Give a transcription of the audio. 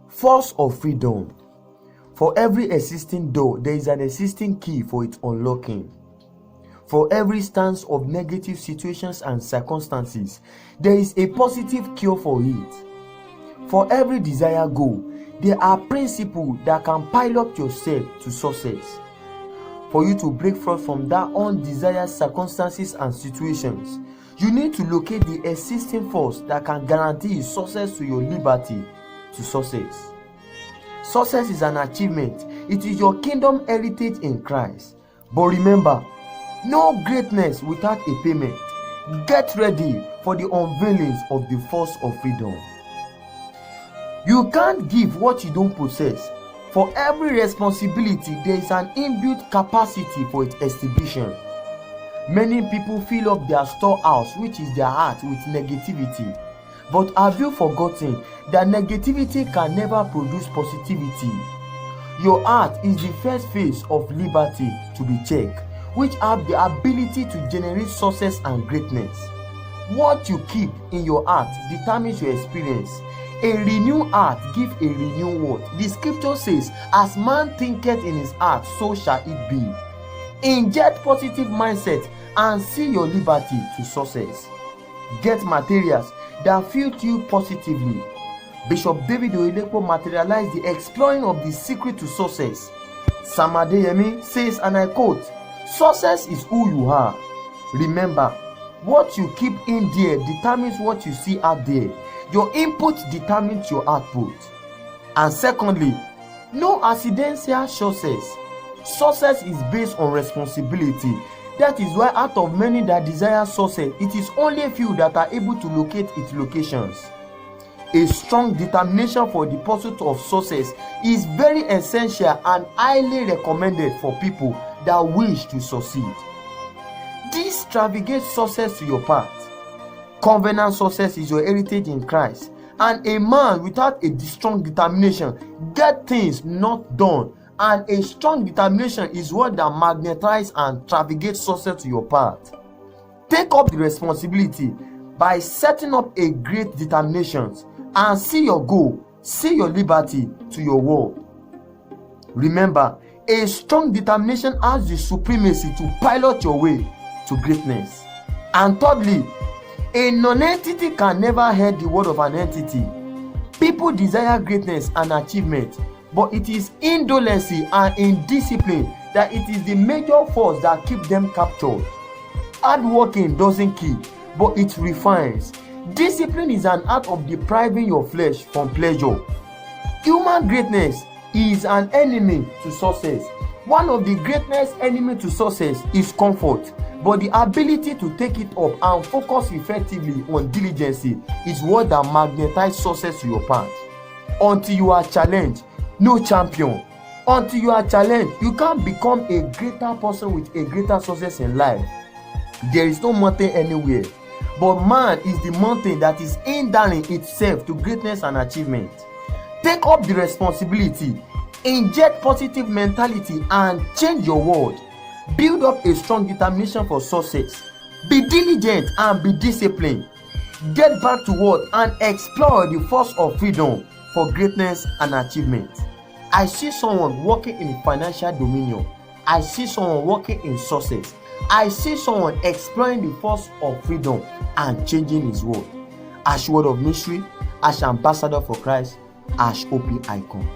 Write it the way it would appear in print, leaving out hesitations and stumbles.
Force of freedom. For every existing door, there is an existing key for its unlocking. For every stance of negative situations and circumstances, there is a positive cure for it. For every desired goal, there are principles that can pilot yourself to success. For you to break free from that undesired circumstances and situations, you need to locate the existing force that can guarantee success to your liberty to success. Success is an achievement. It is your kingdom heritage in Christ. But remember, no greatness without a payment. Get ready for the unveilings of the force of freedom. You can't give what you don't possess. For every responsibility, there is an inbuilt capacity for its exhibition. Many people fill up their storehouse, which is their heart, with negativity. But have you forgotten that negativity can never produce positivity? Your heart is the first phase of liberty to be checked, which have the ability to generate success and greatness. What you keep in your heart determines your experience. A renewed heart gives a renewed word. The scripture says, as man thinketh in his heart, so shall it be. Inject positive mindset and see your liberty to success. Get materials that fuel you positively. Bishop David Oyedepo materialized the exploring of the secret to success. Sam Adeyemi says, and I quote, "Success is who you are. Remember, what you keep in there determines what you see out there. Your input determines your output." And secondly, no accidental success. Success is based on responsibility. That is why out of many that desire success, it is only a few that are able to locate its locations. A strong determination for the pursuit of success is very essential and highly recommended for people that wish to succeed. This extravagant success to your path. Covenant success is your heritage in Christ, and a man without a strong determination get things not done, and a strong determination is what that magnetizes and extravagant success to your path. Take up the responsibility by setting up a great determination and see your goal, see your liberty to your world. Remember, a strong determination has the supremacy to pilot your way to greatness. And thirdly, a non-entity can never hear the word of an entity. People desire greatness and achievement, but it is indolency and indiscipline that it is the major force that keep them captured. Hard working doesn't kill, but it refines. Discipline is an art of depriving your flesh from pleasure. Human greatness is an enemy to success. One of the greatest enemies to success is comfort, but the ability to take it up and focus effectively on diligence is what that magnetizes success to your path. Until you are challenged, no champion. Until you are challenged, you can't become a greater person with a greater success in life. There is no mountain anywhere, but man is the mountain that is hindering itself to greatness and achievement. Take up the responsibility, inject positive mentality and change your world. Build up a strong determination for success. Be diligent and be disciplined. Get back to work and explore the force of freedom for greatness and achievement. I see someone working in financial dominion. I see someone working in success. I see someone exploring the force of freedom and changing his world. As Word of Mystery, as Ambassador for Christ, as OP Icon.